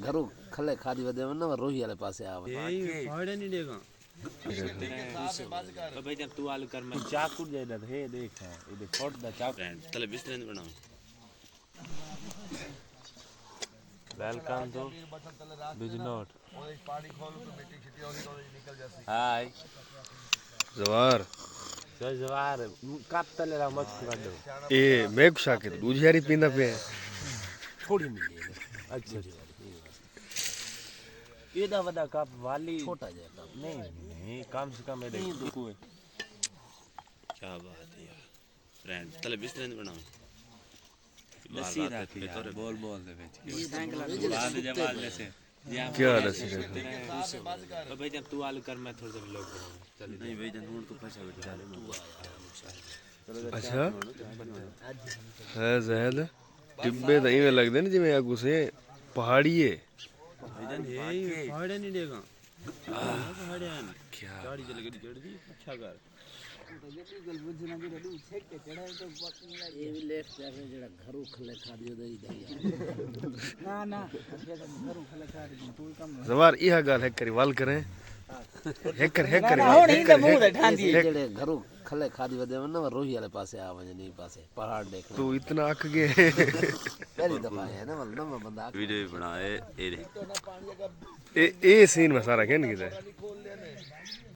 घरों खले खादी वदे ना रोही वाले पासे आवे यही फाड़े नहीं देगा तो भाई जब तू आलू कर मैं चाकू दे दे हे देख है ये फोड़ दा चाकू तले बिस्तर नहीं बनाओ वेलकम टू बिजनोट हाय जवार जवार कब तले रा मत कर दो ए मेघ शाके दूजियारी पींदा पे थोड़ी मिली है अच्छा ये दा वदा कप वाली छोटा जे कप नहीं नहीं कम से कम ये देखो क्या बात है यार फ्रेंड तले बिस्तर नहीं बनाओ लस्सी रखी यार बोल बोल दे बेच बाद जवाब जैसे क्या लस्सी तो भाई जब तू आलू कर मैं थोड़ी देर लोग चल नहीं भाई जन तो फंसा अच्छा है जहद टिब्बे तो इवें लगदे ने जिवें आगू से पहाड़ी है यही फाड़े नहीं देगा फाड़े क्या गाड़ी चल गई चढ़ दी अच्छा कर ये भी लेफ्ट जाके जेड़ा घरों खले खादी वदे ही दई ना ना घरों खले खादी तू कम जवार इहा गाल है करी वाल करें हेकर हेकर जेड़े घरों खले खादी वदे ना रोही वाले पासे आवे नहीं पासे पहाड़ देख तू इतना अक गए पहली दफा है ना मतलब बंदा वीडियो बनाए ए सीन में सारा कहन की